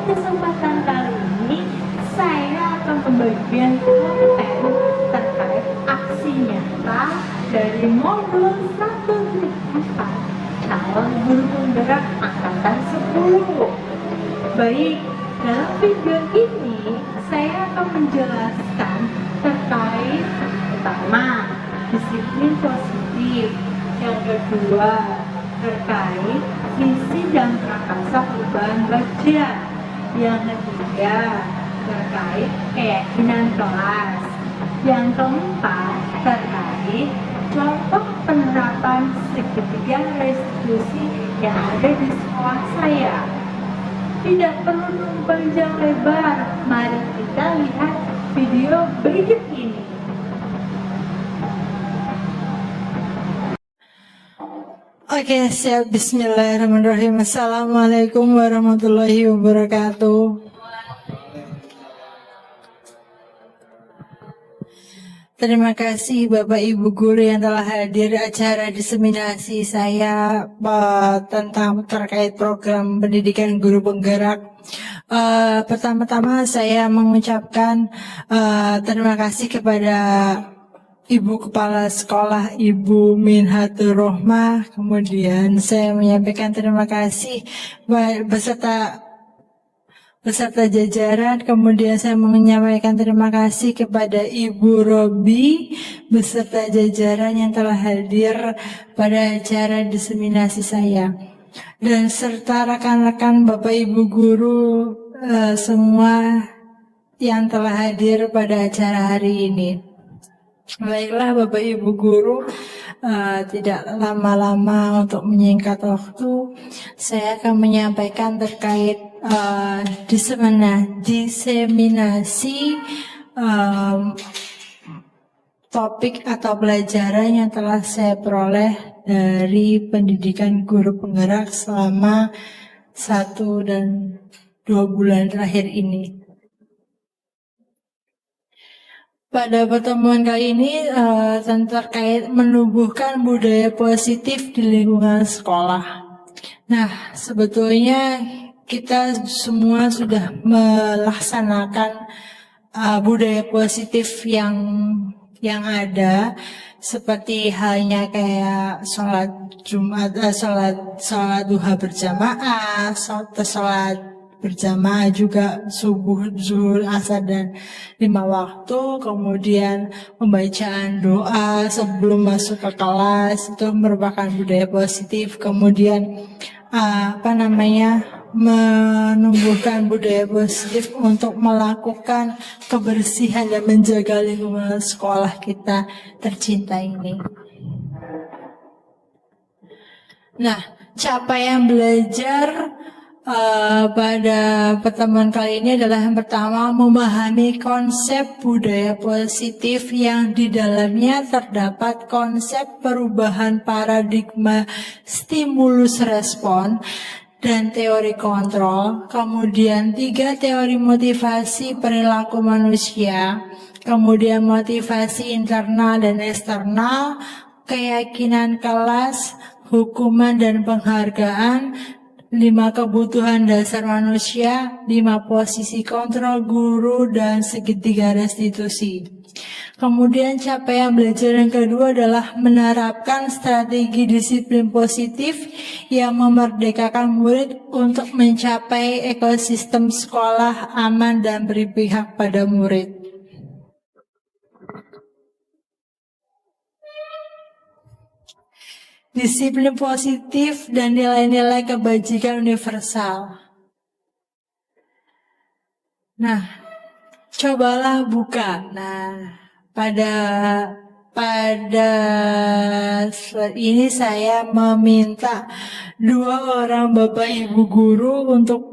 kesempatan kali ini saya akan membagikan konten terkait aksi nyata dari modul 1-4 calon guru penggerak angkatan 10. Baik, dalam video ini saya akan menjelaskan terkait pertama disiplin positif, yang kedua terkait visi dan prakasa perubahan belajar, yang ketiga terkait keyakinan kelas, yang keempat terkait contoh penerapan segitiga restitusi yang ada di sekolah saya. Tidak perlu panjang lebar, mari kita lihat video berikut ini. Oke, siap. Bismillahirrahmanirrahim. Assalamualaikum warahmatullahi wabarakatuh. Terima kasih Bapak Ibu Guru yang telah hadir acara diseminasi saya tentang terkait program pendidikan guru penggerak. Pertama-tama saya mengucapkan terima kasih kepada Ibu Kepala Sekolah Ibu Minhatur Rohmah. Kemudian saya menyampaikan terima kasih beserta jajaran. Kemudian saya menyampaikan terima kasih kepada Ibu Robi beserta jajaran yang telah hadir pada acara diseminasi saya, dan serta rekan-rekan Bapak Ibu Guru semua yang telah hadir pada acara hari ini. Baiklah Bapak Ibu Guru, tidak lama-lama untuk menyingkat waktu, saya akan menyampaikan terkait diseminasi topik atau pelajaran yang telah saya peroleh dari pendidikan guru penggerak selama 1 dan 2 bulan terakhir ini. Pada pertemuan kali ini terkait menumbuhkan budaya positif di lingkungan sekolah. Nah, sebetulnya kita semua sudah melaksanakan budaya positif yang ada, seperti halnya kayak sholat Jumat, sholat duha berjamaah, sholat berjamaah juga subuh, zuhur, asar dan 5 waktu, kemudian pembacaan doa sebelum masuk ke kelas itu merupakan budaya positif. Kemudian menumbuhkan budaya positif untuk melakukan kebersihan dan menjaga lingkungan sekolah kita tercinta ini. Nah, capaian belajar pada pertemuan kali ini adalah yang pertama, memahami konsep budaya positif yang di dalamnya terdapat konsep perubahan paradigma stimulus respon dan teori kontrol. Kemudian 3, teori motivasi perilaku manusia. Kemudian motivasi internal dan eksternal, keyakinan kelas, hukuman dan penghargaan, 5 kebutuhan dasar manusia, 5 posisi kontrol guru, dan segitiga restitusi. Kemudian capaian belajar yang kedua adalah menerapkan strategi disiplin positif yang memerdekakan murid untuk mencapai ekosistem sekolah aman dan berpihak pada murid. Disiplin positif dan nilai-nilai kebajikan universal. Nah, cobalah buka. Nah, pada slide ini saya meminta 2 orang Bapak Ibu Guru untuk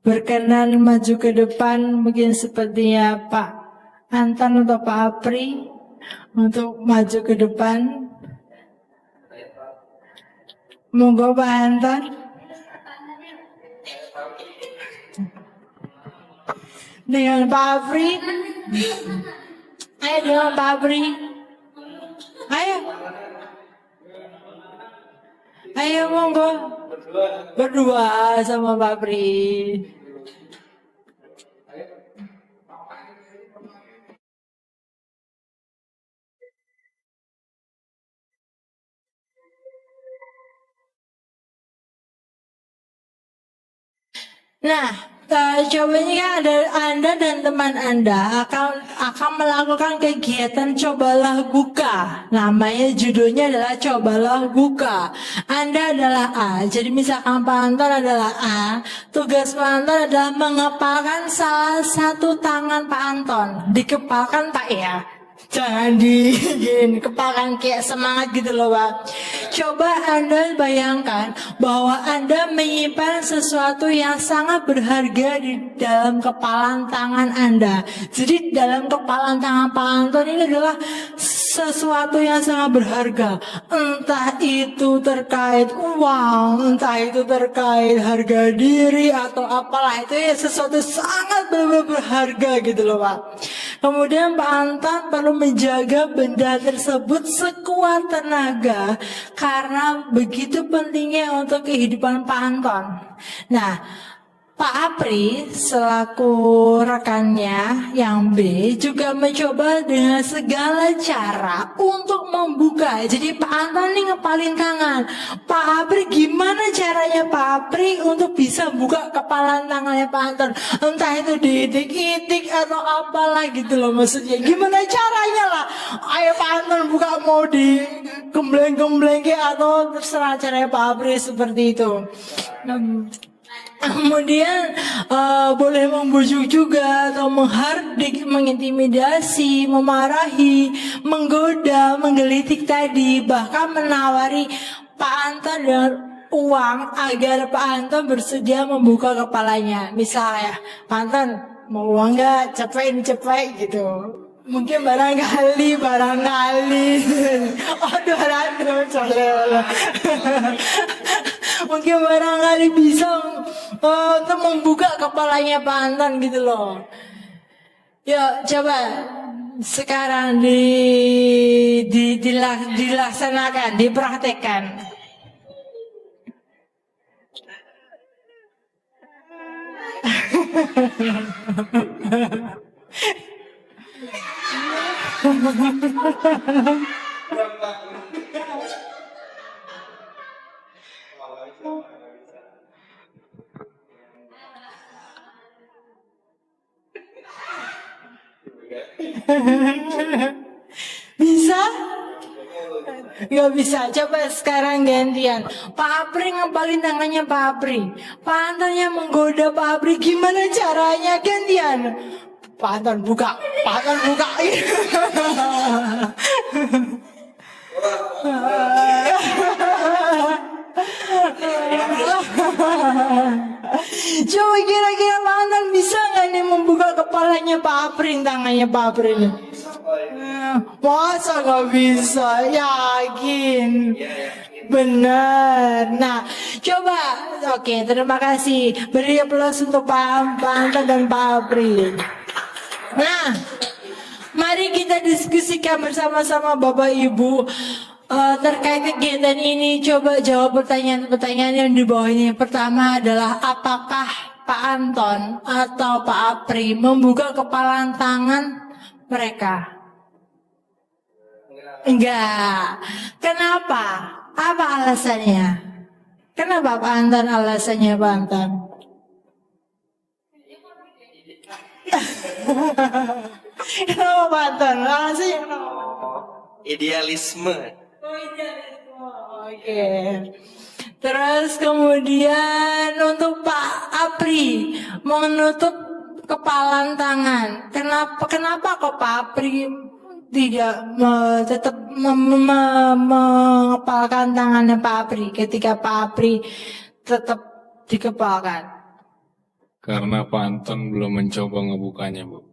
berkenan maju ke depan, mungkin sepertinya Pak Anton atau Pak Apri, untuk maju ke depan. Monggo Pak Anton. Dengan Pak Apri. Ayo dengan Pak Apri. Ayo. Ayo monggo. Berdua sama Pak Apri. Nah, coba ini kan ada Anda dan teman Anda akan melakukan kegiatan cobalah buka. Namanya judulnya adalah cobalah buka. Anda adalah A. Jadi misalkan Pak Anton adalah A, tugas Pak Anton adalah mengepalkan salah satu tangan Pak Anton. Dikepalkan Pak ya. Jangan dikepalkan kayak semangat gitu loh Pak. Coba Anda bayangkan bahwa Anda menyimpan sesuatu yang sangat berharga di dalam kepalan tangan Anda. Jadi dalam kepalan tangan Pak Anton ini adalah sesuatu yang sangat berharga. Entah itu terkait uang, entah itu terkait harga diri atau apalah, itu ya sesuatu sangat berharga gitu loh Pak. Kemudian Pak Anton perlu menjaga benda tersebut sekuat tenaga karena begitu pentingnya untuk kehidupan Pak Anton. Nah, Pak Apri selaku rekannya yang B juga mencoba dengan segala cara untuk membuka. Jadi Pak Anton ini ngepalin tangan. Pak Apri gimana caranya Pak Apri untuk bisa buka kepalan tangannya Pak Anton? Entah itu diitik-itik atau apalah gitu loh maksudnya. Gimana caranya lah? Ayo Pak Anton buka, mau di gembleng-gembleng atau terserah caranya Pak Apri seperti itu. Kemudian boleh membujuk juga atau menghardik, mengintimidasi, memarahi, menggoda, menggelitik tadi, bahkan menawari Pak Anton dengan uang agar Pak Anton bersedia membuka kepalanya. Misalnya, Pak Anton mau uang nggak? Cepet gitu. Mungkin barangkali oh 200 soalnya. Mungkin barangkali bisa untuk membuka kepalanya Pak Anton gitu loh. Yuk coba sekarang dilaksanakan, dipraktekkan. Bisa? Gak bisa. Coba sekarang gantian. Pak Apri ngepalin tangannya Pak Apri. Pak Anton yang menggoda Pak Apri. Gimana caranya? Gantian. Pak Anton buka. Pak Anton buka. Coba kira-kira Pak Anton bisa nggak nih membuka kepalanya Pak Apri, tangannya Pak Apri ini? Masa nggak bisa? Yakin? Bener. Nah, coba. Oke, terima kasih. Beri aplaus untuk Pak Anton dan Pak Apri. Nah, mari kita diskusikan bersama-sama Bapak Ibu terkait kegiatan ini. Coba jawab pertanyaan-pertanyaan yang di bawah ini. Pertama adalah apakah Pak Anton atau Pak Apri membuka kepalan tangan mereka? Enggak. Kenapa? Apa alasannya? Kenapa Pak Anton alasannya Pak Anton? Kenapa Pak Anton? Alasannya kenapa? Idealisme. Oke. Terus kemudian untuk Pak Apri menutup kepalan tangan. Kenapa kok Pak Apri tidak tetap mengepalkan tangannya Pak Apri ketika Pak Apri tetap dikepalkan? Karena Pak Anton belum mencoba ngebukanya, Bu.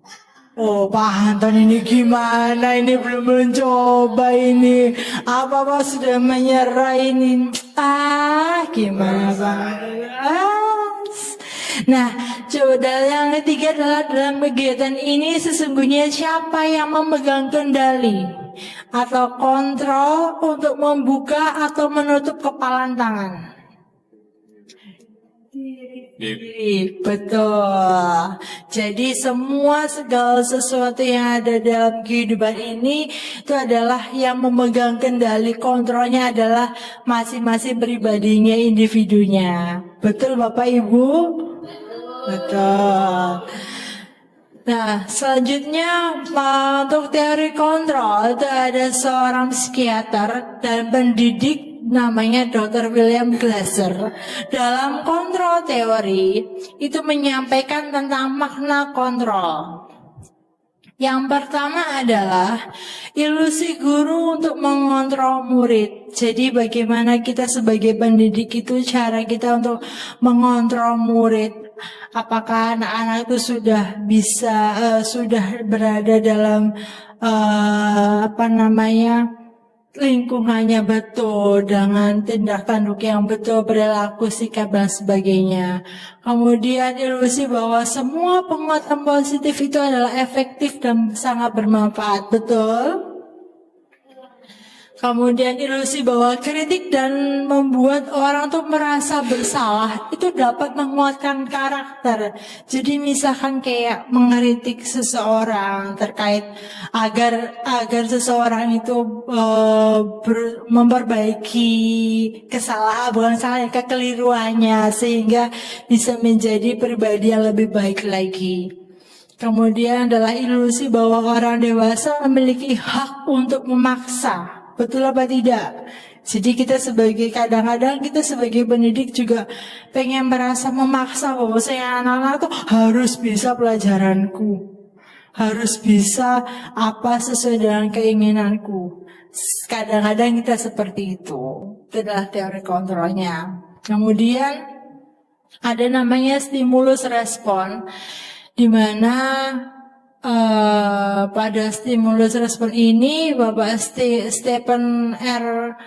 Oh Pak Anton ini gimana, ini belum mencoba ini, apa sudah menyerah ini, gimana Pak. Nah coba yang ketiga adalah dalam kegiatan ini sesungguhnya siapa yang memegang kendali atau kontrol untuk membuka atau menutup kepalan tangan? Diri, betul. Jadi segala sesuatu yang ada dalam kehidupan ini itu adalah yang memegang kendali, kontrolnya adalah masing-masing pribadinya, individunya. Betul Bapak Ibu? Betul. Nah, selanjutnya untuk teori kontrol itu ada seorang psikiater dan pendidik namanya Dr. William Glasser. Dalam kontrol teori itu menyampaikan tentang makna kontrol. Yang pertama adalah ilusi guru untuk mengontrol murid. Jadi bagaimana kita sebagai pendidik itu cara kita untuk mengontrol murid. Apakah anak-anak itu sudah bisa sudah berada dalam lingkungannya betul, dengan tindak tanduk yang betul, perilaku, sikap dan sebagainya. Kemudian ilusi bahwa semua penguatan positif itu adalah efektif dan sangat bermanfaat, betul. Kemudian ilusi bahwa kritik dan membuat orang tuh merasa bersalah itu dapat menguatkan karakter. Jadi misalkan kayak mengkritik seseorang terkait agar seseorang itu memperbaiki kekeliruannya sehingga bisa menjadi pribadi yang lebih baik lagi. Kemudian adalah ilusi bahwa orang dewasa memiliki hak untuk memaksa. Betul apa tidak? Jadi kadang-kadang kita sebagai pendidik juga pengen merasa memaksa bahwa saya anak-anak tuh harus bisa pelajaranku, harus bisa apa sesuai dengan keinginanku. Kadang-kadang kita seperti itu. Itu adalah teori kontrolnya. Kemudian ada namanya stimulus respon, di mana pada stimulus respon ini Bapak Stephen R.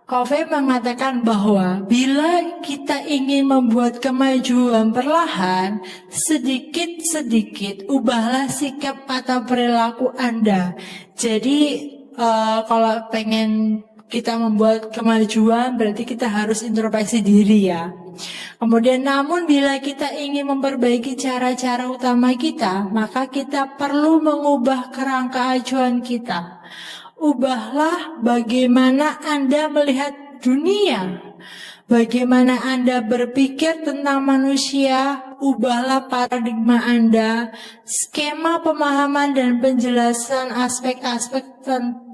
Covey mengatakan bahwa bila kita ingin membuat kemajuan perlahan, sedikit-sedikit ubahlah sikap atau perilaku Anda. Jadi kalau pengen kita membuat kemajuan berarti kita harus introspeksi diri ya. Kemudian namun bila kita ingin memperbaiki cara-cara utama kita, maka kita perlu mengubah kerangka acuan kita. Ubahlah bagaimana Anda melihat dunia, bagaimana Anda berpikir tentang manusia. Ubahlah paradigma Anda, skema pemahaman dan penjelasan aspek-aspek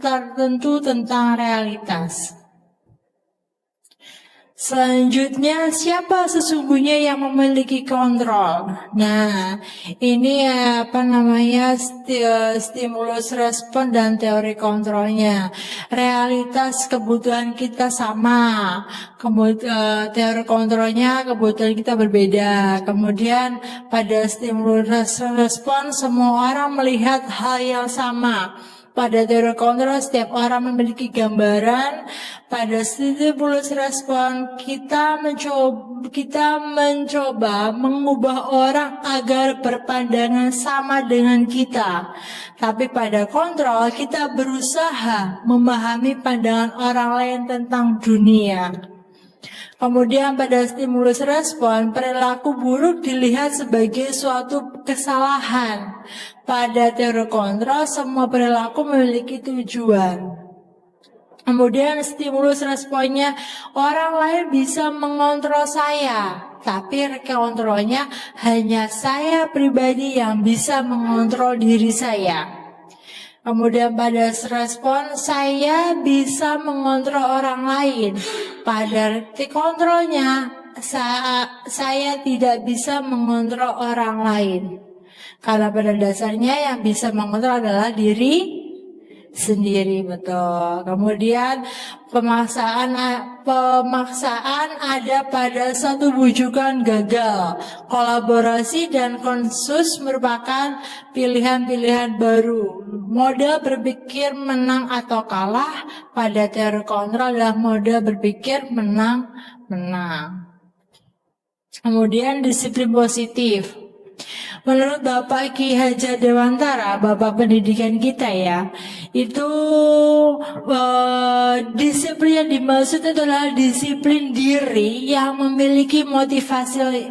tertentu tentang realitas. Selanjutnya, siapa sesungguhnya yang memiliki kontrol? Nah, ini stimulus respon dan teori kontrolnya. Realitas kebutuhan kita sama, kemudian teori kontrolnya kebutuhan kita berbeda. Kemudian pada stimulus respon semua orang melihat hal yang sama. Pada teori kontrol setiap orang memiliki gambaran. Pada stimulus respon kita mencoba mengubah orang agar berpandangan sama dengan kita. Tapi pada kontrol kita berusaha memahami pandangan orang lain tentang dunia. Kemudian pada stimulus respon, perilaku buruk dilihat sebagai suatu kesalahan. Pada teori kontrol, semua perilaku memiliki tujuan. Kemudian stimulus responnya, orang lain bisa mengontrol saya, tapi kontrolnya hanya saya pribadi yang bisa mengontrol diri saya. Kemudian pada respon, saya bisa mengontrol orang lain. Pada kontrolnya, saya tidak bisa mengontrol orang lain. Karena pada dasarnya yang bisa mengontrol adalah diri sendiri, betul. Kemudian pemaksaan ada pada satu bujukan gagal. Kolaborasi dan konsensus merupakan pilihan-pilihan baru. Model berpikir menang atau kalah pada teori kontrol adalah model berpikir menang-menang. Kemudian disiplin positif. Menurut Bapak Ki Hajar Dewantara, Bapak pendidikan kita ya, itu disiplin yang dimaksud adalah disiplin diri yang memiliki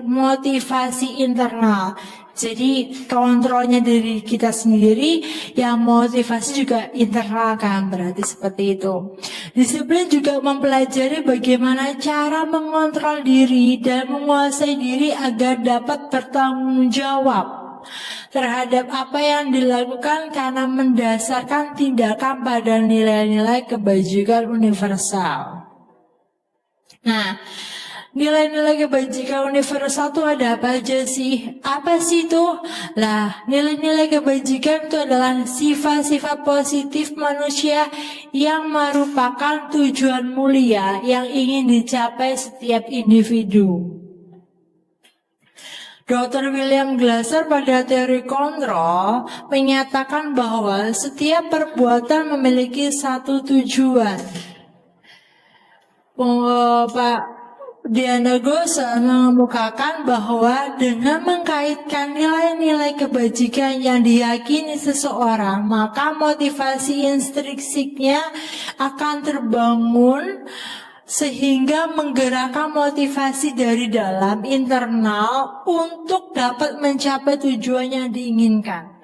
motivasi internal. Jadi kontrolnya diri kita sendiri, yang motivasi juga internal kan, berarti seperti itu. Disiplin juga mempelajari bagaimana cara mengontrol diri dan menguasai diri agar dapat bertanggung jawab terhadap apa yang dilakukan karena mendasarkan tindakan pada nilai-nilai kebajikan universal. Nah, nilai-nilai kebajikan universal itu ada apa aja sih? Apa sih itu? Lah, nilai-nilai kebajikan itu adalah sifat-sifat positif manusia yang merupakan tujuan mulia yang ingin dicapai setiap individu. Dr. William Glasser pada teori kontrol menyatakan bahwa setiap perbuatan memiliki satu tujuan. Pak Diana Gosen mengemukakan bahwa dengan mengkaitkan nilai-nilai kebajikan yang diyakini seseorang, maka motivasi intrinsiknya akan terbangun sehingga menggerakkan motivasi dari dalam internal untuk dapat mencapai tujuan yang diinginkan.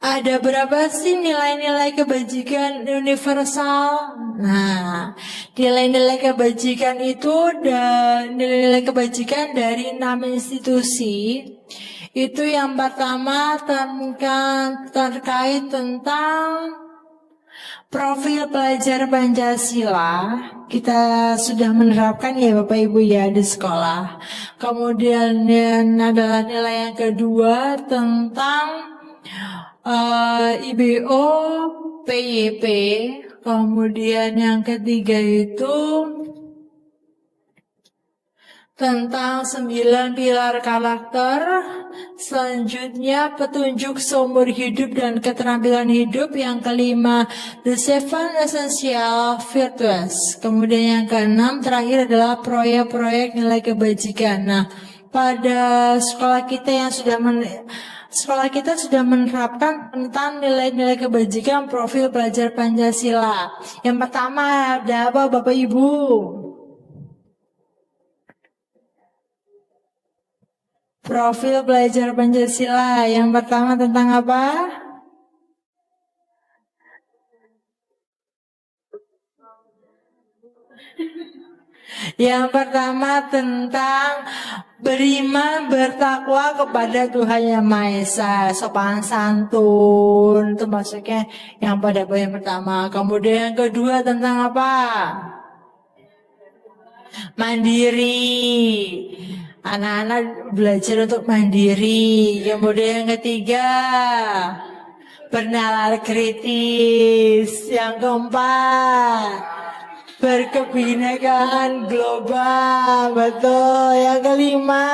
Ada berapa sih nilai-nilai kebajikan universal? Nah, nilai-nilai kebajikan itu dan nilai-nilai kebajikan dari 6 institusi. Itu yang pertama terkait tentang profil pelajar Pancasila. Kita sudah menerapkan ya Bapak Ibu ya di sekolah. Kemudian adalah nilai yang kedua tentang IBO, PYP. Kemudian yang ketiga itu tentang 9 pilar karakter. Selanjutnya petunjuk seumur hidup dan keterampilan hidup. Yang kelima, the 7 essential virtues. Kemudian yang keenam terakhir adalah proyek-proyek nilai kebajikan. Nah, pada sekolah kita sudah menerapkan tentang nilai-nilai kebajikan profil pelajar Pancasila. Yang pertama ada apa Bapak Ibu? Profil pelajar Pancasila. Yang pertama tentang apa? Yang pertama tentang beriman bertakwa kepada Tuhan Yang Maha Esa, sopan santun, itu maksudnya yang pada poin pertama. Kemudian yang kedua tentang apa? Mandiri. Anak-anak belajar untuk mandiri. Kemudian yang ketiga, bernalar kritis. Yang keempat, berkebinekaan global. Betul. Yang kelima,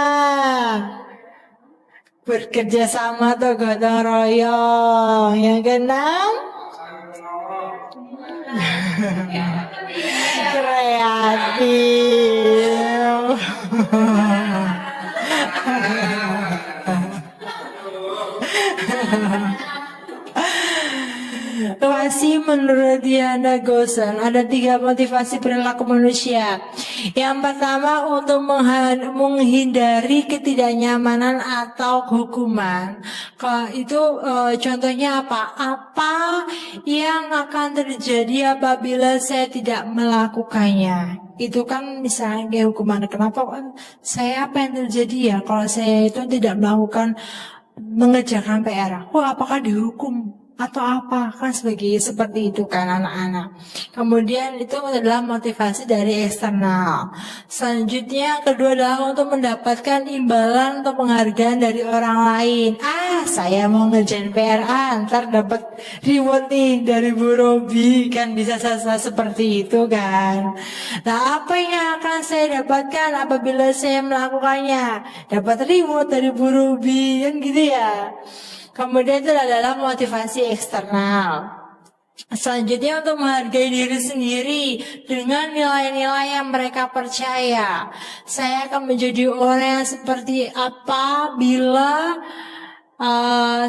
bekerja sama atau gotong royong. Yang keenam, kreatif. Motivasi menurut Diana Gosen ada 3 motivasi perilaku manusia. Yang pertama untuk menghindari ketidaknyamanan atau hukuman. Itu contohnya apa? Apa yang akan terjadi apabila saya tidak melakukannya? Itu kan misalnya kayak hukuman. Kenapa saya apa yang terjadi ya kalau saya itu tidak melakukan mengerjakan PR? Wah, apakah dihukum? Atau apa kan seperti itu kan anak-anak. Kemudian itu adalah motivasi dari eksternal. Selanjutnya yang kedua adalah untuk mendapatkan imbalan atau penghargaan dari orang lain. Saya mau ngerjain PR, ntar dapat reward nih dari Bu Robi, kan bisa seperti itu kan. Nah, apa yang akan saya dapatkan apabila saya melakukannya? Dapat reward dari Bu Robi, kan gitu ya. Kemudian itu adalah motivasi eksternal. Selanjutnya untuk menghargai diri sendiri dengan nilai-nilai yang mereka percaya. Saya akan menjadi orang yang seperti apa bila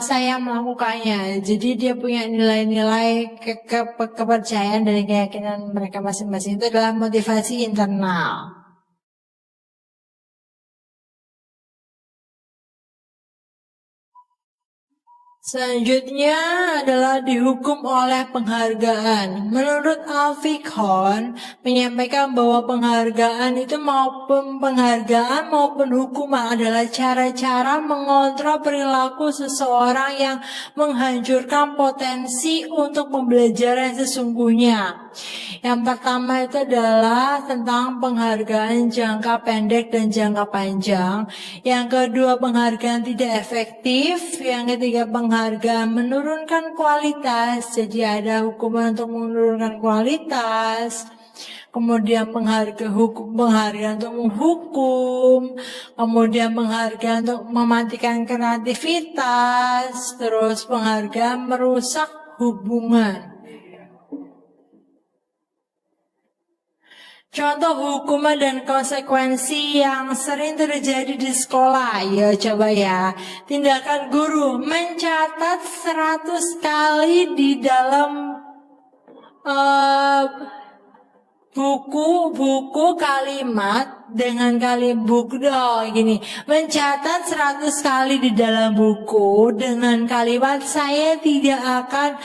saya melakukannya. Jadi dia punya nilai-nilai kepercayaan dan keyakinan mereka masing-masing. Itu adalah motivasi internal. Selanjutnya adalah dihukum oleh penghargaan. Menurut Alfikon menyampaikan bahwa penghargaan itu maupun hukuman adalah cara-cara mengontrol perilaku seseorang yang menghancurkan potensi untuk pembelajaran sesungguhnya. Yang pertama itu adalah tentang penghargaan jangka pendek dan jangka panjang. Yang kedua, penghargaan tidak efektif. Yang ketiga, penghargaan menurunkan kualitas. Jadi ada hukuman untuk menurunkan kualitas. Kemudian penghargaan untuk menghukum, kemudian penghargaan untuk mematikan kreativitas, terus penghargaan merusak hubungan. Contoh hukuman dan konsekuensi yang sering terjadi di sekolah. Ya coba ya. Tindakan guru mencatat 100 kali di dalam buku kalimat dengan gini. Mencatat 100 kali di dalam buku dengan kalimat saya tidak akan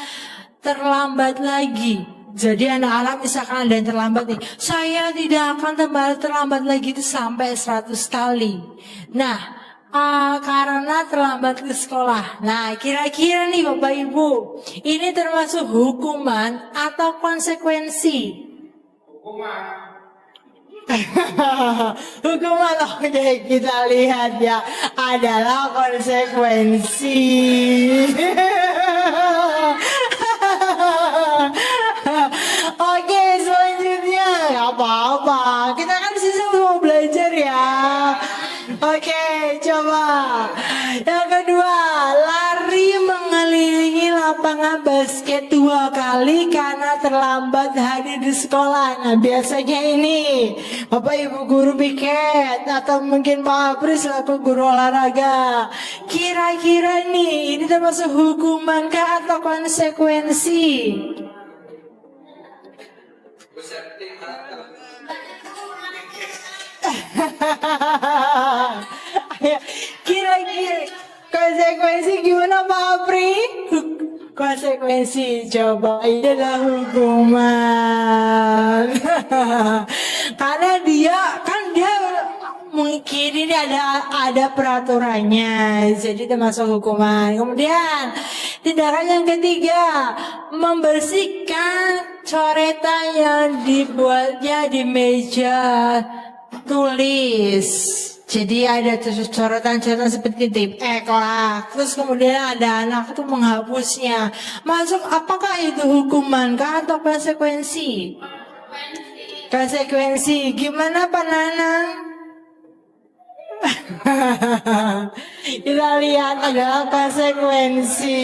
terlambat lagi. Jadi anak-anak misalkan ada yang terlambat nih, saya tidak akan terlambat lagi itu sampai 100 kali. Nah, karena terlambat ke sekolah. Nah, kira-kira nih Bapak Ibu, ini termasuk hukuman atau konsekuensi? Hukuman, oke, kita lihat ya, adalah konsekuensi. Oke, selanjutnya gak apa-apa, kita kan sisa mau belajar ya. Oke, coba yang kedua, lari mengelilingi lapangan basket 2 kali karena terlambat hadir di sekolah. Nah, biasanya ini Bapak Ibu guru piket atau mungkin Pak Apri selaku guru olahraga. Kira-kira nih, ini termasuk hukuman kah atau konsekuensi? Kira-kira konsekuensi gimana Pak Apri? Konsekuensi coba ini adalah hukuman. Karena dia mungkin ini ada peraturannya, jadi termasuk hukuman. Kemudian tindakan yang ketiga, membersihkan coretan yang dibuatnya di meja tulis. Jadi ada coretan-coretan seperti tip X lah. Terus kemudian ada anak itu menghapusnya. Masuk apakah itu hukuman kah atau konsekuensi? Konsekuensi. Gimana Pak Nanang? Kita lihat adalah konsekuensi.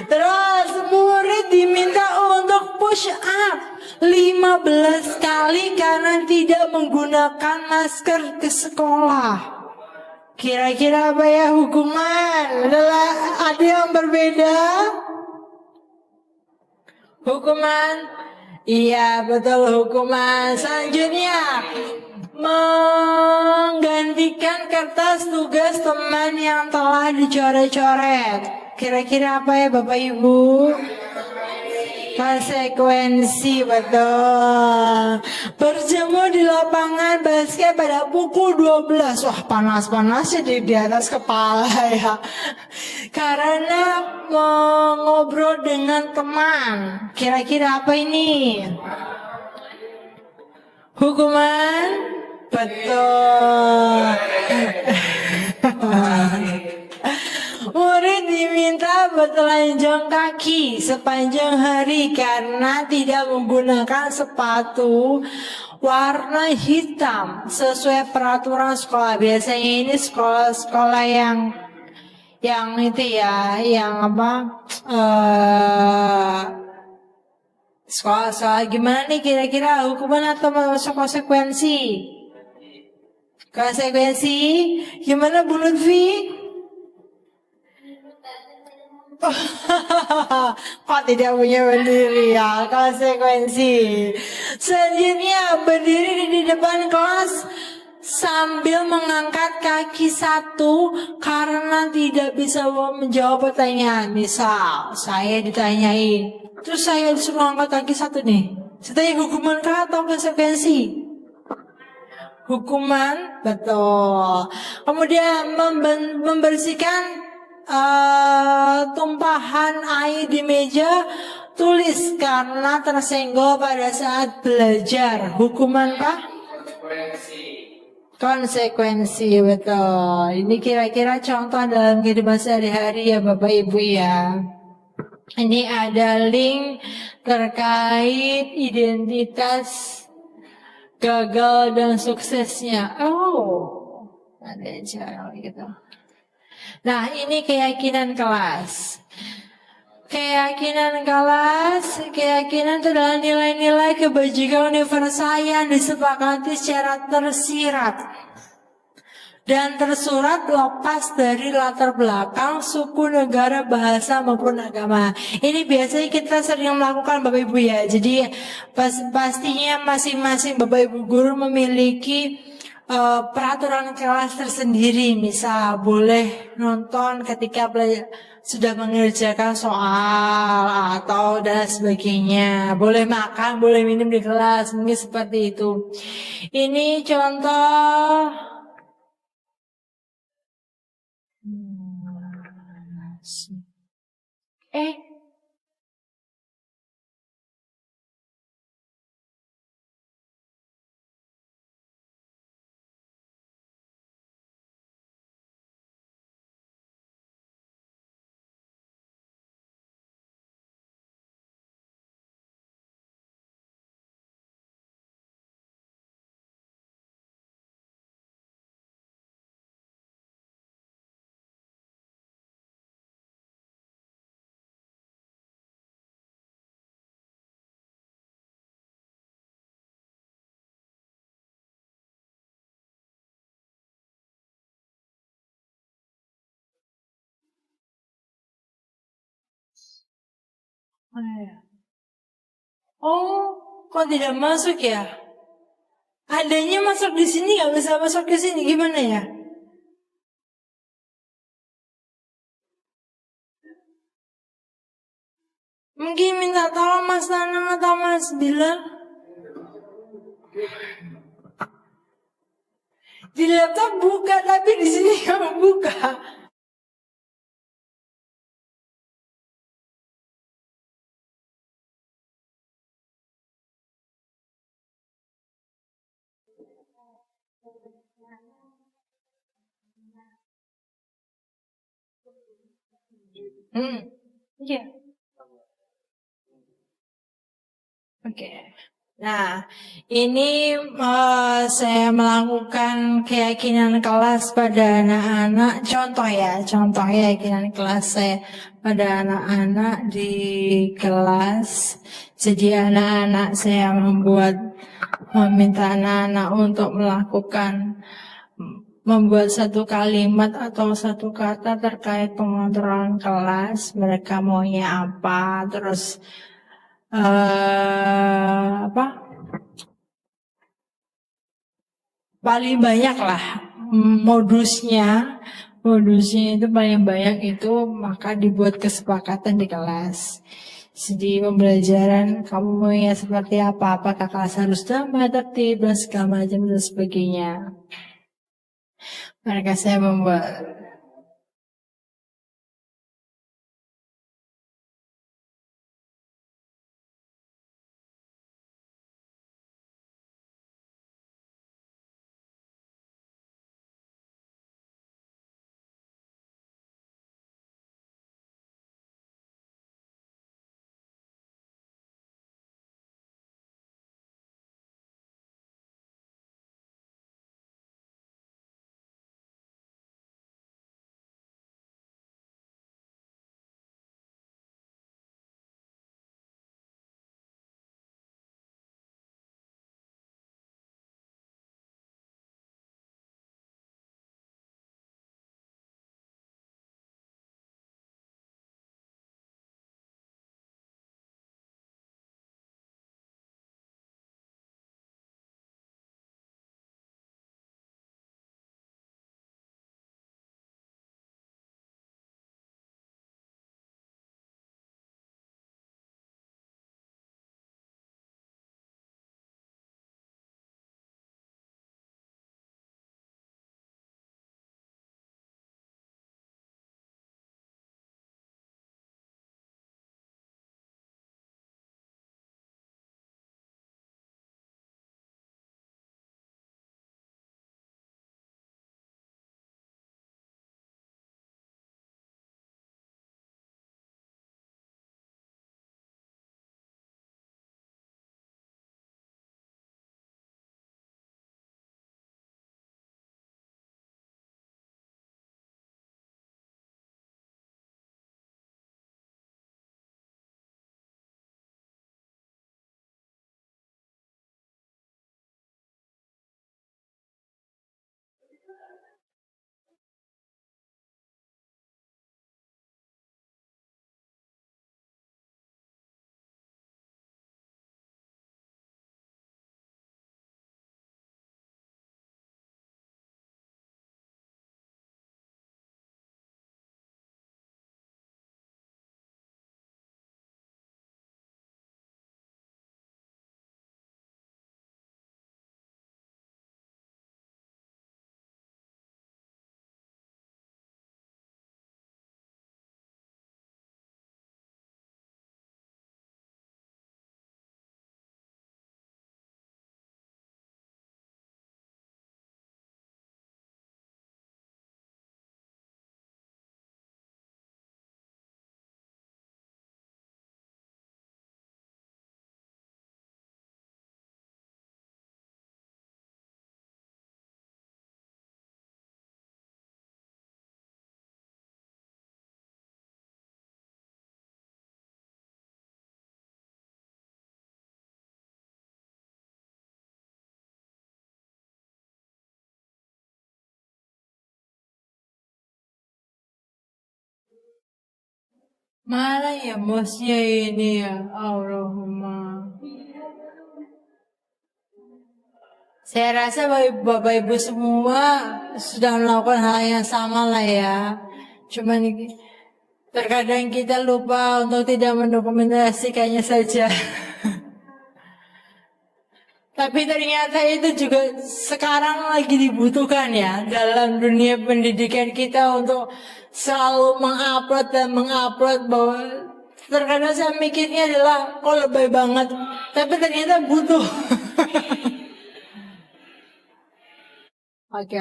Terus murid diminta untuk push up 15 kali karena tidak menggunakan masker ke sekolah. Kira-kira apa ya hukuman? Ada yang berbeda? Hukuman? Iya betul, hukuman. Selanjutnya, menggantikan kertas tugas teman yang telah dicoret-coret. Kira-kira apa ya Bapak Ibu? Konsekuensi, betul. Berjemur di lapangan basket pada pukul 12. Wah, panas-panasnya di atas kepala ya. Karena ngobrol dengan teman. Kira-kira apa ini? Hukuman? Betul. Murid diminta bertelanjang kaki sepanjang hari karena tidak menggunakan sepatu warna hitam sesuai peraturan sekolah. Biasanya ini sekolah-sekolah yang itu ya, yang apa? Sekolah gimana nih kira-kira hukuman atau masuk konsekuensi? Konsekuensi gimana Bu Lutfi? Kok tidak punya berdiri ya, konsekuensi. Selanjutnya berdiri di depan kelas sambil mengangkat kaki satu karena tidak bisa menjawab pertanyaan. Misal saya ditanyain, terus saya disuruh angkat kaki satu nih. Saya hukuman kah atau konsekuensi? Hukuman, betul. Kemudian membersihkan tumpahan air di meja, tulis karena tersenggol pada saat belajar. Hukuman kah? Konsekuensi, betul. Ini kira-kira contoh dalam kehidupan sehari-hari ya Bapak Ibu ya. Ini ada link terkait identitas gagal dan suksesnya. Oh, ada cara gitu. Nah, ini keyakinan kelas. Keyakinan kelas, keyakinan itu adalah nilai-nilai kebajikan universal yang disepakati secara tersirat dan tersurat lepas dari latar belakang, suku, negara, bahasa maupun agama. Ini biasanya kita sering melakukan Bapak Ibu ya. Jadi pastinya masing-masing Bapak Ibu guru memiliki peraturan kelas tersendiri. Misal boleh nonton ketika sudah mengerjakan soal atau dan sebagainya. Boleh makan, boleh minum di kelas, mungkin seperti itu. Ini contoh. Eh, oh, kok tidak masuk ya? Adanya masuk di sini, nggak bisa masuk ke sini, gimana ya? Mungkin minta tolong Mas Nanang atau Mas Bilal. Di laptop buka, tapi di sini nggak buka. Iya. Oke. Nah, ini saya melakukan keyakinan kelas pada anak-anak. Contoh keyakinan kelas saya pada anak-anak di kelas. Jadi anak-anak saya meminta anak-anak untuk membuat satu kalimat atau satu kata terkait pengontrolan kelas. Mereka maunya apa, terus paling banyak lah modusnya itu paling banyak itu, maka dibuat kesepakatan di kelas. Jadi pembelajaran kamu maunya seperti apa, apakah kelas harus damai, tertib dan segala macam dan sebagainya. Mereka saya membuat Mana ya bosnya ini ya? Allahumma. Saya rasa Bapak Ibu semua sudah melakukan hal yang sama lah ya. Cuman terkadang kita lupa untuk tidak mendokumentasikannya saja. Tapi ternyata itu juga sekarang lagi dibutuhkan ya dalam dunia pendidikan kita untuk selalu mengupload dan mengupload bahwa terkadang saya mikirnya adalah kok lebay banget, tapi ternyata butuh. Oke.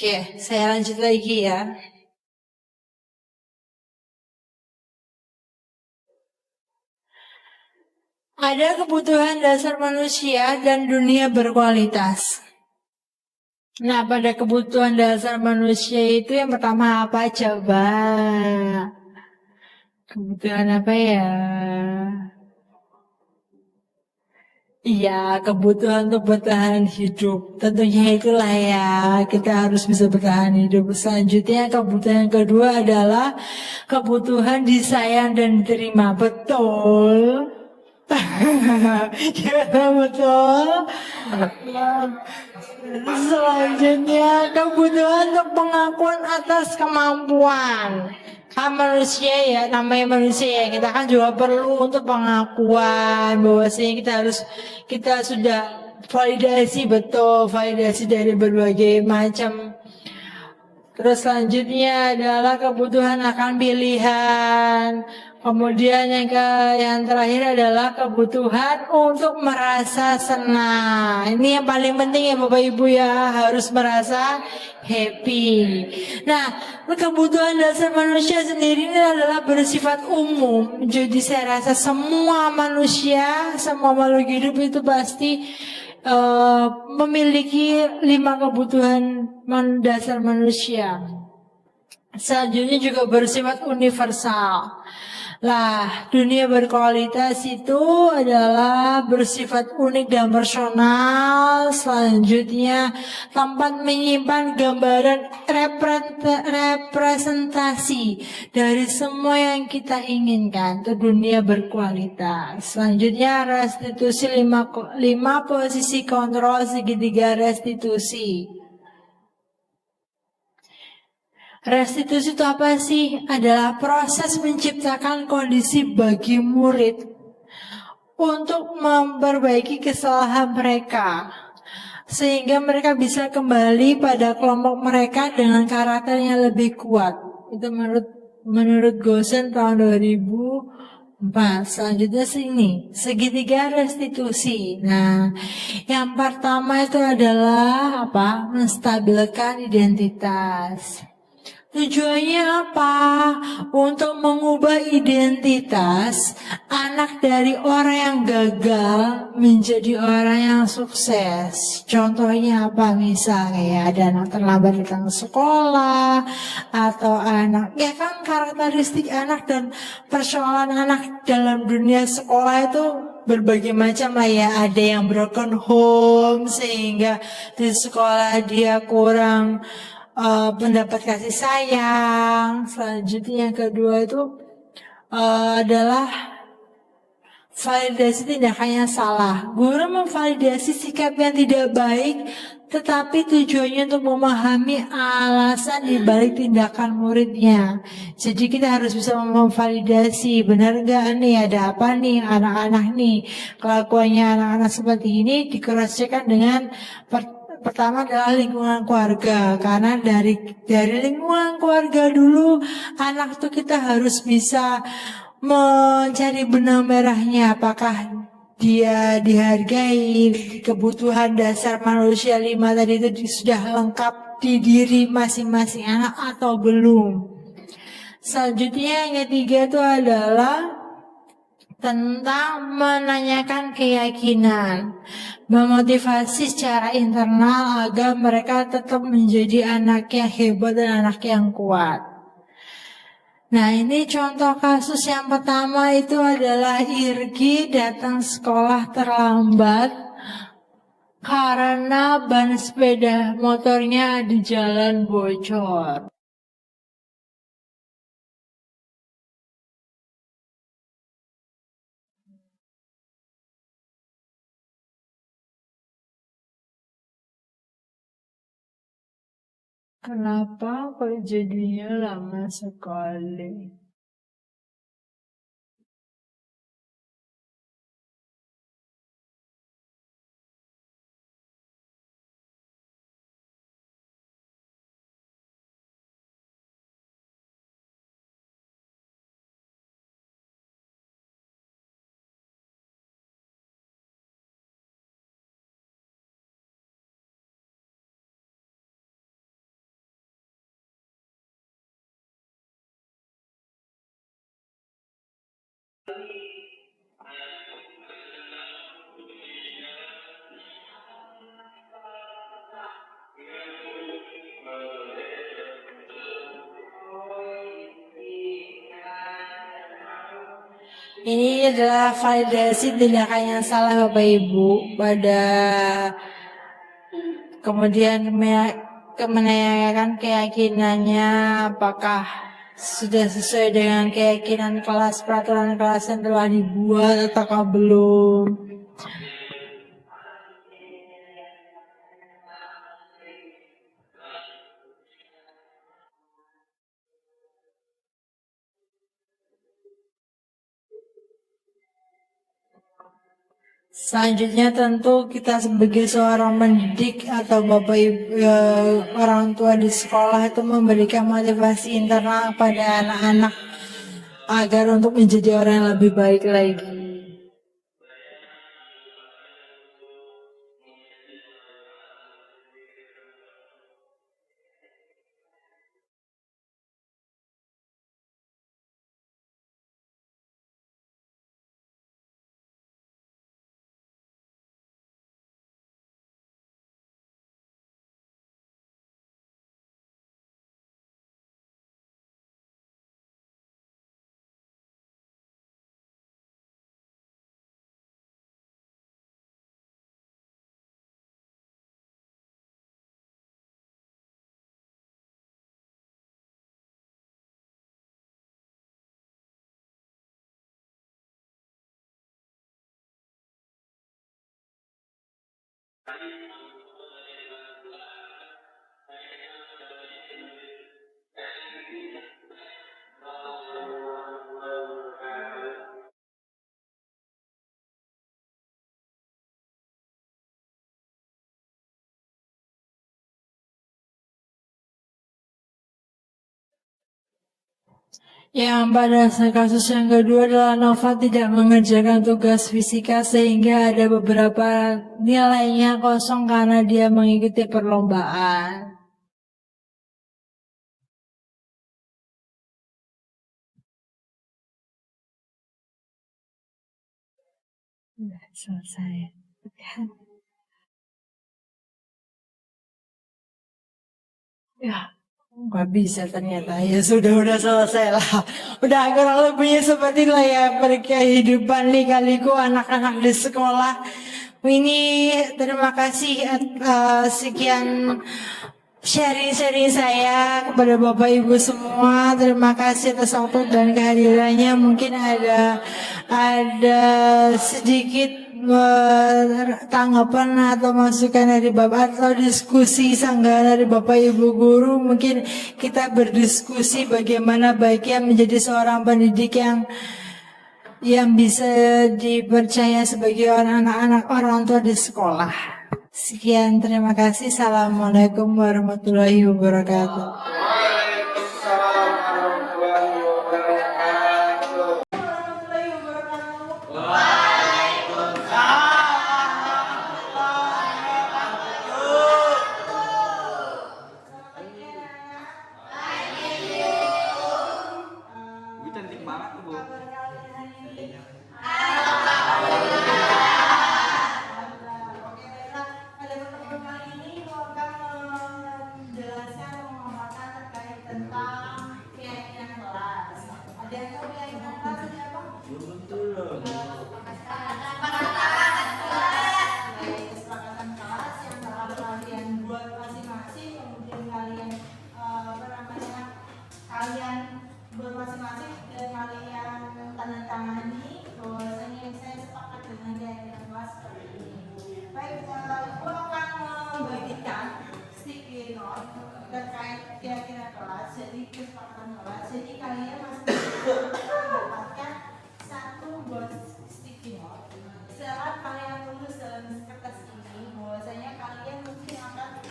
Oke, saya lanjut lagi ya. Ada kebutuhan dasar manusia dan dunia berkualitas. Nah, pada kebutuhan dasar manusia itu yang pertama apa coba? Kebutuhan apa ya? Iya, kebutuhan untuk bertahan hidup. Tentunya itulah ya, kita harus bisa bertahan hidup. Selanjutnya, kebutuhan yang kedua adalah kebutuhan disayang dan diterima. Betul. Ya, betul. Selanjutnya, kebutuhan untuk pengakuan atas kemampuan. Kan manusia ya, namanya manusia ya, kita kan juga perlu untuk pengakuan bahwasanya kita sudah validasi, betul, validasi dari berbagai macam. Terus selanjutnya adalah kebutuhan akan pilihan. Kemudian yang terakhir adalah kebutuhan untuk merasa senang. Ini yang paling penting ya Bapak Ibu ya, harus merasa happy. Nah, kebutuhan dasar manusia sendiri ini adalah bersifat umum. Jadi saya rasa semua manusia, semua makhluk hidup itu pasti memiliki 5 kebutuhan dasar manusia. Selanjutnya juga bersifat universal. Lah, dunia berkualitas itu adalah bersifat unik dan personal. Selanjutnya, tempat menyimpan gambaran representasi dari semua yang kita inginkan. Itu dunia berkualitas. Selanjutnya, restitusi 5 posisi kontrol segitiga restitusi. Restitusi itu apa sih? Adalah proses menciptakan kondisi bagi murid untuk memperbaiki kesalahan mereka sehingga mereka bisa kembali pada kelompok mereka dengan karakter yang lebih kuat. Itu menurut Gosen tahun 2004. Selanjutnya sini segitiga restitusi. Nah, yang pertama itu adalah apa? Menstabilkan identitas. Tujuannya apa? Untuk mengubah identitas anak dari orang yang gagal menjadi orang yang sukses. Contohnya apa? Misalnya ya, ada anak terlambat datang ke sekolah, atau anak, ya kan karakteristik anak dan persoalan anak dalam dunia sekolah itu berbagai macam lah ya. Ada yang broken home sehingga di sekolah dia kurang pendapat kasih sayang. Selanjutnya yang kedua itu adalah validasi tindakan yang salah. Guru memvalidasi sikap yang tidak baik, tetapi tujuannya untuk memahami alasan dibalik tindakan muridnya. Jadi kita harus bisa memvalidasi, benar nggak nih, ada apa nih anak-anak nih, kelakuannya anak-anak seperti ini dikross-checkkan dengan pertama adalah lingkungan keluarga, karena dari lingkungan keluarga dulu anak itu kita harus bisa mencari benang merahnya, apakah dia dihargai, kebutuhan dasar manusia 5 tadi itu sudah lengkap di diri masing-masing anak atau belum. Selanjutnya yang ketiga itu adalah tentang menanyakan keyakinan, memotivasi secara internal agar mereka tetap menjadi anak yang hebat dan anak yang kuat. Nah, ini contoh kasus yang pertama itu adalah Irgi datang sekolah terlambat karena ban sepeda motornya di jalan bocor. Kenapa kok jadinya lama sekali? Ini adalah validasi tindakan yang salah Bapak Ibu pada kemudian menanyakan keyakinannya apakah sudah sesuai dengan keyakinan kelas peraturan kelas yang telah dibuat ataukah belum. Selanjutnya tentu kita sebagai seorang pendidik atau bapak ibu orang tua di sekolah itu memberikan motivasi internal pada anak-anak agar untuk menjadi orang yang lebih baik lagi. Yang pada kasus yang kedua adalah Nova tidak mengerjakan tugas fisika sehingga ada beberapa nilainya kosong karena dia mengikuti perlombaan. Sudah selesai. Ya, nggak bisa ternyata. Ya sudah selesai lah. Udah kurang lebihnya seperti lah ya kehidupan lika-liku anak-anak di sekolah. Ini terima kasih sekian sharing-sharing saya kepada Bapak Ibu semua. Terima kasih atas waktu dan kehadirannya. Mungkin ada sedikit tanggapan atau masukan dari Bapak atau diskusi sanggahan dari Bapak Ibu guru. Mungkin kita berdiskusi bagaimana baiknya menjadi seorang pendidik yang bisa dipercaya sebagai anak-anak orang tua di sekolah. Sekian, terima kasih. Assalamualaikum warahmatullahi wabarakatuh. Cantik banget tuh, Bu. Menjelaskan, memaparkan terkait tentang keyakinan kelas. Ada yang tahu keyakinan kelas ini apa? Kesepakatan kelas yang bakal kalian buat masing-masing, kemudian kalian kalian buat masing-masing dan kalian tanda tangani bahwasanya yang saya sepakat dengan keyakinan kelas seperti ini. Baik, Ibu akan membagikan sticky note terkait keyakinan kelas, jadi kesepakatan kelas. Jadi kalian masing-masing mendapatkan satu buah sticky note. Setelah kalian tulis dalam kertas ini, bahwasanya kalian mungkin akan,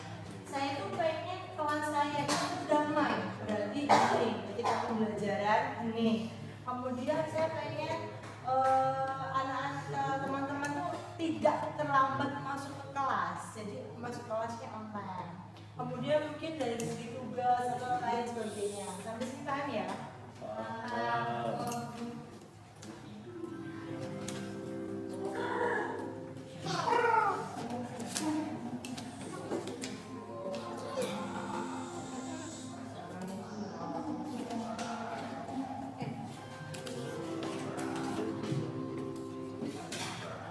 saya tuh pengen kelas saya itu damai, berarti ini ketika pembelajaran ini. Kemudian saya pengen anak-anak teman-teman tuh tidak terlambat masuk ke kelas, jadi masuk kelasnya on time. Kemudian mungkin dari segi tugas atau lain sebagainya. Sampai sini paham ya?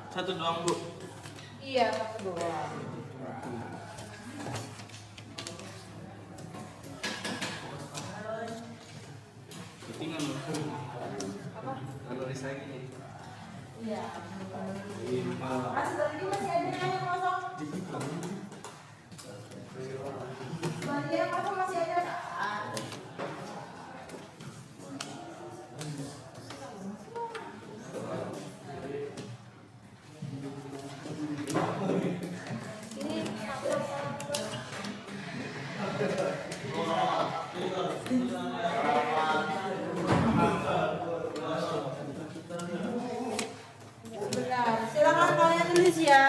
Satu doang, Bu. Iya, satu doang. Ketinggalan loh. Apa? Kalau recycling. Iya. Mas, tadi masih ada yang kosong. Bagian yang kosong masih ada. Sebentar, silakan kalian tulis ya.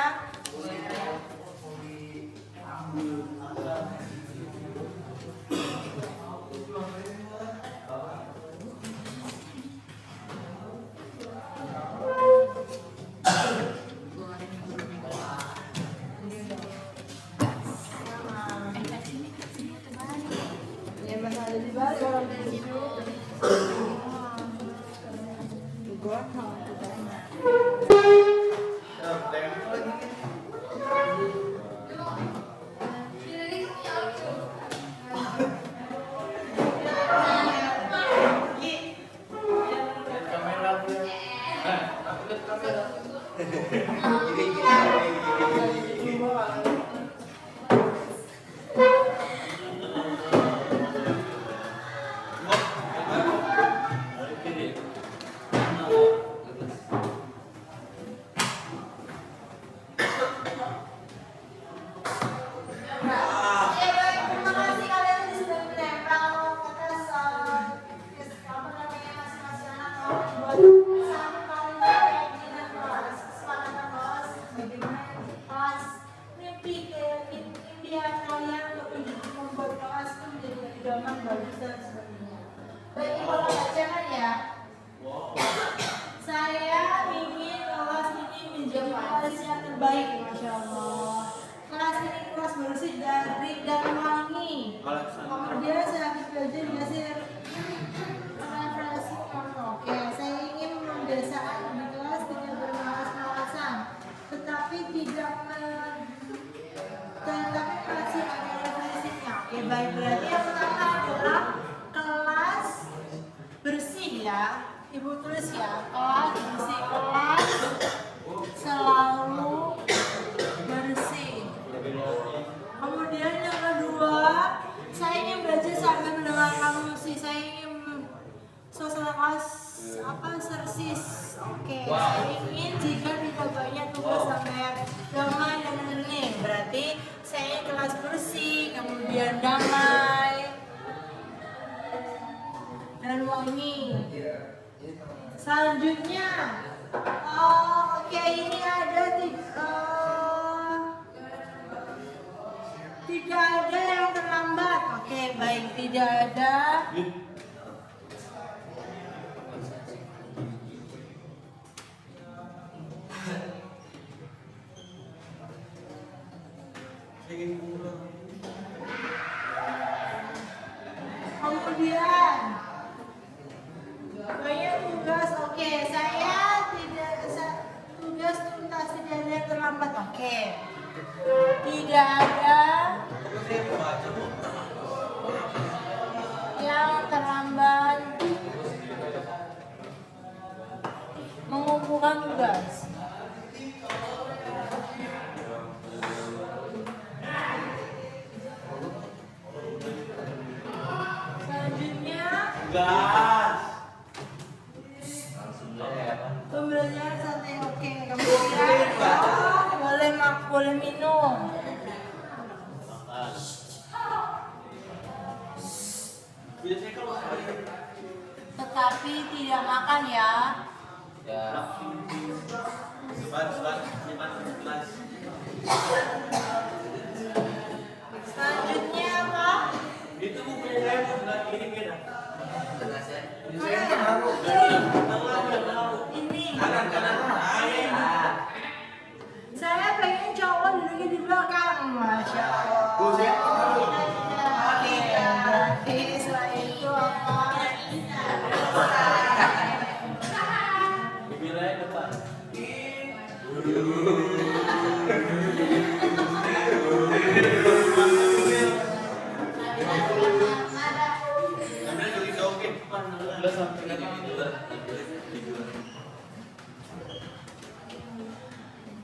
Ya, masa ada di balik orang itu. Baik, kalau bacakan ya. Saya ingin kelas ini menjadi kelas yang terbaik, Masya Allah. Kelas ini kelas bersih dari dan wangi. Kemudian saya habis belajar dikasih referensi. Oke, saya ingin membiasakan di kelas tidak bermalas-malasan, tetapi tetapi masih ada referensinya. Oke, baik, berarti yang pertama adalah kelas bersih ya. Ibu tulis ya, kelas bersih, kelas selalu bersih. Kemudian yang kedua, saya ingin belajar sambil mendengarkan musik. Saya ingin suasana kelas sersis. Oke, saya ingin jika tidak banyak tugas sampai damai dan hening. Berarti saya kelas bersih, kemudian damai dan wangi. Selanjutnya, oke, ini ada tidak ada yang terlambat. Oke, baik, tidak ada. Kemudian tidak ada yang terlambat mengumpulkan tugas. Selanjutnya pembelajaran santai. Oke, kemudian boleh minum. Tetapi tidak makan ya. Selanjutnya apa? Itu bukunya saya mau sebelah kiri beda. Ini. Kanan. Saya pengen cowok duduknya di belakang, masya Allah. Oke, berarti setelah itu apa? Bibirnya depan.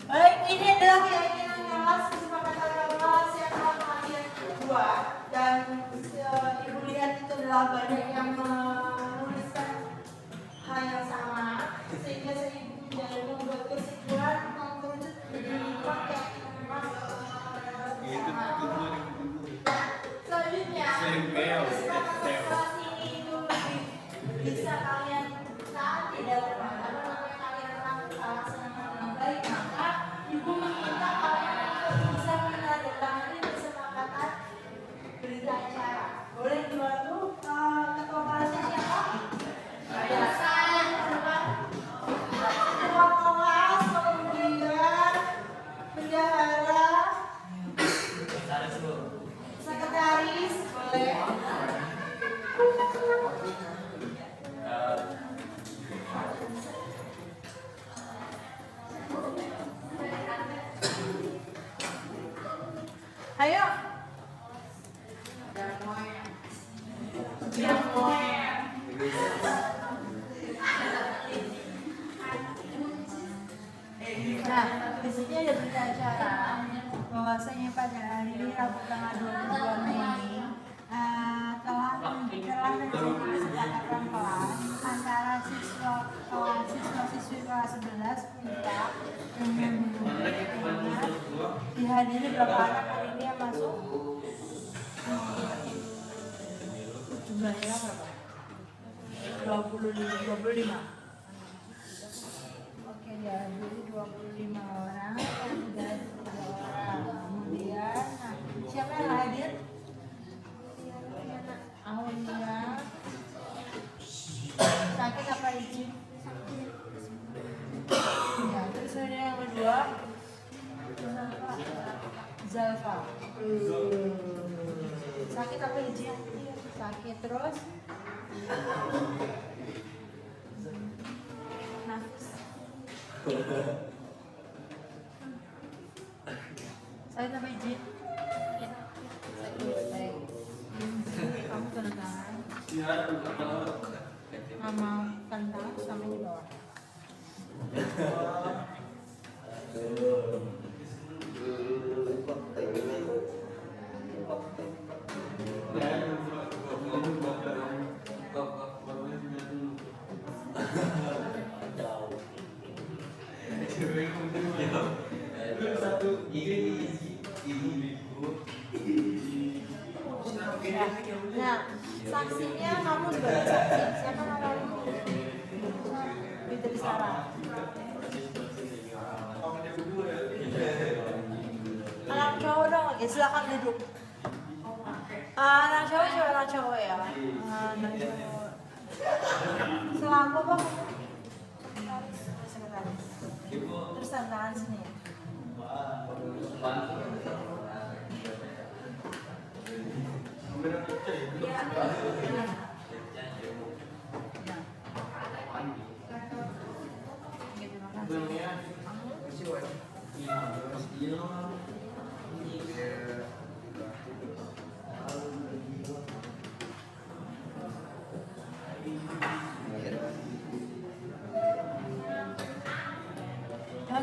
Baik, ini adalah keyakinan kelas, kesepakatan kelas yang telah kalian buat. Dan ibu lihat itu adalah banyak yang menuliskan hal yang sama, sehingga saya tidak membuat kesimpulan mengkerucut menjadi 5 keyakinan kelas sama. Selanjutnya, kesepakatan kelas ini itu lebih bisa kalian taati dalam apa namanya kalian laksanakan dengan baik, maka ibu meminta kalian untuk bisa menandatangani kesepakatan berita acara. Boleh dibantu ketua kelasnya siapa? Saya. Ketua kelas, kemudian bendahara, sekretaris, boleh. Ayo. Nah, di sini ada berita acara bahwasanya pada hari Rabu tanggal 22 Mei telah terjadi kesepakatan kelas antara siswa-siswi kelas 11 kita dengan dihadiri berapa anak hari ini yang masuk? Jumlahnya berapa? 25. Oke, dihadiri 25 orang, yang tidak 3 orang. Kemudian, siapa yang hadir? Aulia. Sakit apa izin? Ya, terus ada yang kedua. Zalfa. Sakit apa izin? Sakit terus. Nafis. Sakit apa izin? Baik. Kamu tanda tangan. Nama tentang sama di bawah. Nah, saksinya kamu sebagai saksi. Siapa namamu? Fitri Sarah. Anak cowok dong, oke, silakan duduk. Anak cowok siapa anak cowok ya? Anak cowok. Selaku apa? Sekretaris. Terus tangan sini ya.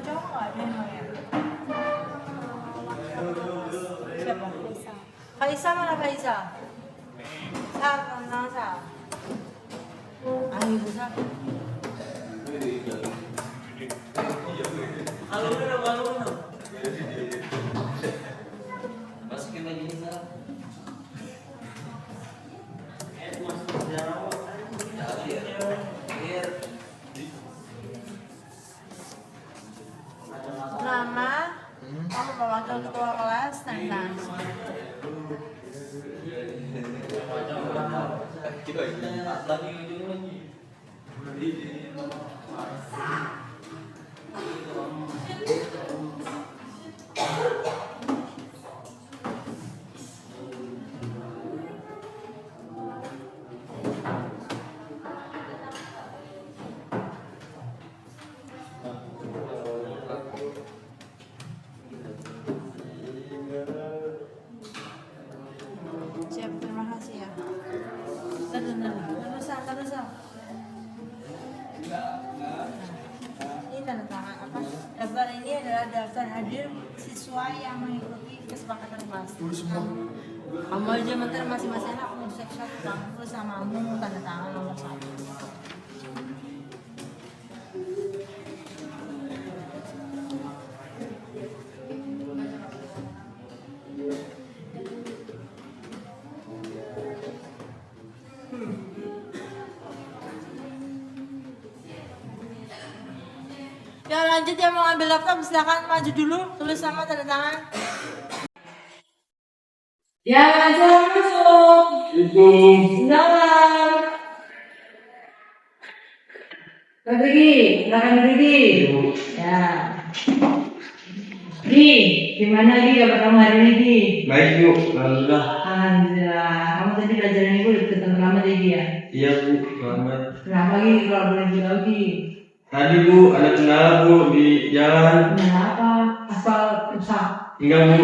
cowok nggak ada emang ya? Siapa? Faisa mana Faisa? Sal, kenal Sal. Ayo Sal. Halo, halo. Masukin lagi ini Sal. Masuk jauh. Nama, kamu mau wakil ketua kelas tentang siap, terima kasih ya. Terus. Ini tanda tangan apa? Daftar ini adalah daftar hadir siswa yang mengikuti kesepakatan kelas. Kamu aja mentor masing-masing anak mau seksual kamu samamu tanda tangan nomor 1. Ya lanjut yang mau ambil laptop silakan maju dulu, tulis nama tanda tangan. Ya masuk. Dalam. Pergi, silakan pergi. Ya. Gimana kabar kamu hari ini Gi? Baik Bu, alhamdulillah. Alhamdulillah. Kamu tadi pelajaran ibu udah ketemu lama deh Gi ya? Iya Bu, selamat. Kenapa Gi kalau boleh bilang Gi? Tadi Bu, ada kendala Bu di jalan. Kenapa? Asal rusak. Enggak Bu,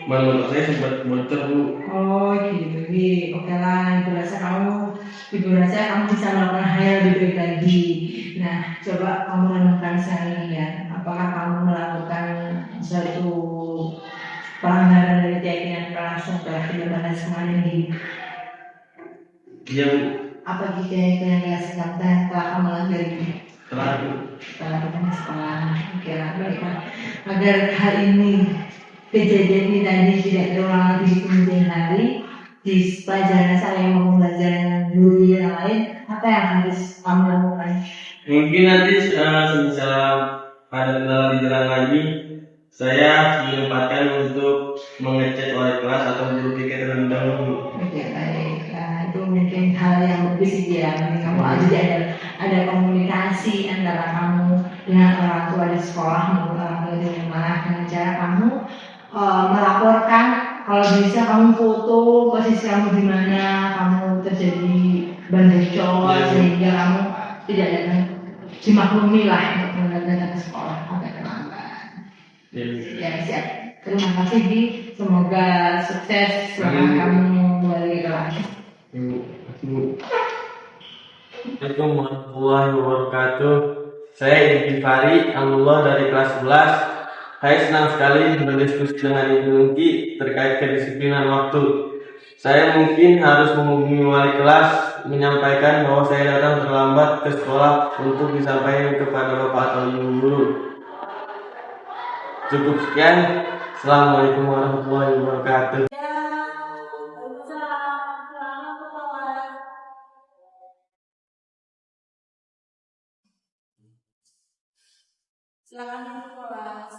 ban motor saya sempat bocor Bu. Oh gitu Gi. Oke lah, ibu rasa kamu bisa melakukan hal yang lebih baik lagi. Nah, coba kamu renungkan seharian. Apakah kamu melakukan suatu pelanggaran dari keyakinan kelas yang telah kita bahas kemarin Gi? Iya Bu, Apa Gi keyakinan kelas yang telah kamu langgar Gi? telah Bu. Setelah kita di sekolah, oke lah, baiklah. Agar hal ini kejadian ini tadi tidak terulang lagi di kemudian hari di pelajaran saya maupun pelajaran dulu yang lain, apa yang harus kamu lakukan? Mungkin nanti semisal ada kendala di jalan lagi, saya menyempatkan untuk mengecek oleh kelas atau guru tiket terlebih dahulu. Oke, baik. Nah, itu mungkin hal yang lebih sih ya. Mungkin kamu jadi ada komunikasi antara kamu dengan orang tua di sekolah maupun orang tua di rumah dengan cara kamu melaporkan. Kalau bisa kamu foto posisi kamu di mana kamu terjadi ban bocor sehingga kamu tidak datang dimaklumi lah untuk datang ke sekolah agak terlambat. Ya siap. Terima kasih Bi. Semoga sukses selama kamu balik kelas. Assalamualaikum warahmatullahi wabarakatuh. Saya Ibnu Fari, alumni dari kelas 11. Saya senang sekali berdiskusi dengan Ibu Nungki terkait kedisiplinan waktu. Saya mungkin harus menghubungi wali kelas menyampaikan bahwa saya datang terlambat ke sekolah untuk disampaikan kepada Bapak atau Ibu guru. Cukup sekian. Assalamualaikum warahmatullahi wabarakatuh. Silakan duduk kelas.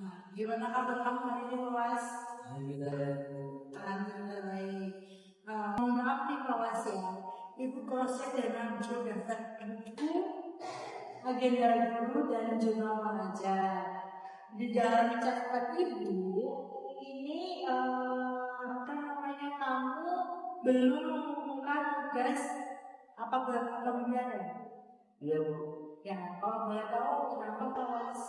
Nah, gimana kabar kamu hari ini kelas? Alhamdulillah baik. Mohon maaf nih kelas ya. Ibu cross-check dengan daftar buku, agenda guru dan jurnal pengajar. Di dalam catatan ibu ini kamu belum mengumpulkan tugas apa benar ya? Iya Bu. Ya, kalau boleh tahu kenapa kelas?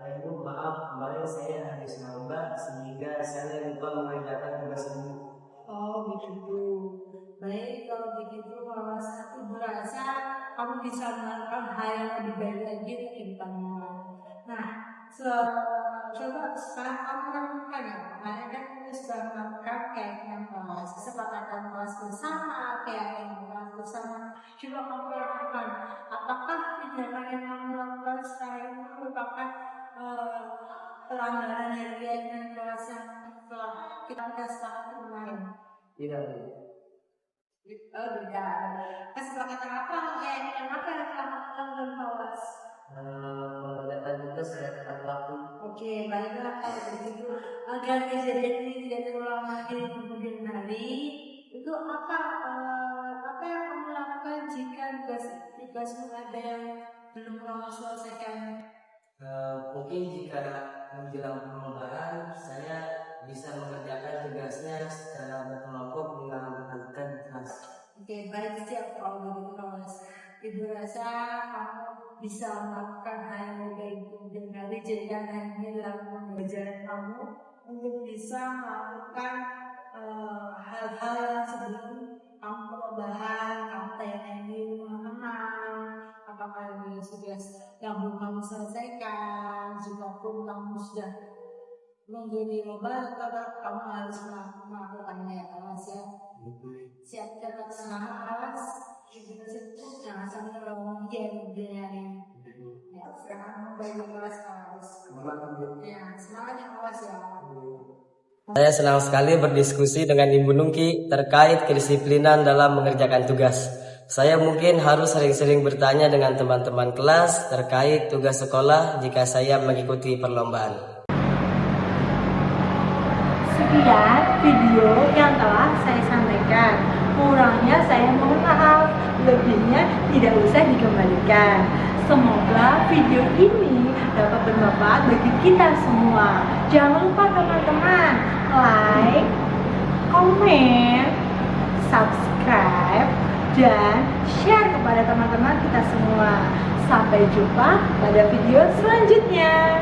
Ibu maaf kemarin saya habis nambah sehingga saya lupa mengerjakan tugas ibu. Oh begitu. Baik kalau begitu kelas ibu rasa kamu bisa melakukan hal yang lebih baik lagi di kehidupanmu. Nah, coba sekarang kamu lakukan ya. Kemarin kan kita sudah melakukan kayak yang kesepakatan kelas bersama, kayak yang kelas bersama. Coba kamu lakukan. Apakah tindakan yang kamu lakukan sekarang ini merupakan pelanggaran dari keyakinan kelas yang telah kita sepakati kemarin? Tidak. Oh tidak. Kesepakatan apa? Keyakinan apa yang telah kamu lakukan kelas? Mengerjakan tugas sudah tepat waktu. Oke, baiklah kalau begitu. Agar kejadian ini tidak terulang lagi di kemudian hari, itu apa yang kamu lakukan jika tugasmu ada yang belum kamu selesaikan? Mungkin jika menjelang perlombaan saya bisa mengerjakan tugasnya secara berkelompok dengan melakukan kelas. Oke, baik siap kalau begitu kelas. Ibu rasa kamu bisa melakukan hal yang lebih baik kemudian hari, jadikan hanya dalam pembelajaran kamu untuk bisa melakukan hal-hal yang sebelum kamu perlombaan, kamu tanya-tanya teman-teman, apakah ada tugas yang belum kamu selesaikan, jika pun kamu sudah menjadi lomba, kamu harus melakukannya ya kelas ya. Siap dapat semangat kelas, jangan sampai lowong game dunia. Ya, sekarang baik kelas kelas. Ya, semangat ya kelas ya. Saya senang sekali berdiskusi dengan Ibu Nungki terkait kedisiplinan dalam mengerjakan tugas. Saya mungkin harus sering-sering bertanya dengan teman-teman kelas terkait tugas sekolah jika saya mengikuti perlombaan. Sekian video yang telah saya sampaikan. Kurangnya saya mohon maaf, lebihnya tidak usah dikembalikan. Semoga video ini dapat bermanfaat bagi kita semua. Jangan lupa teman-teman, like, komen, subscribe, dan share kepada teman-teman kita semua. Sampai jumpa pada video selanjutnya.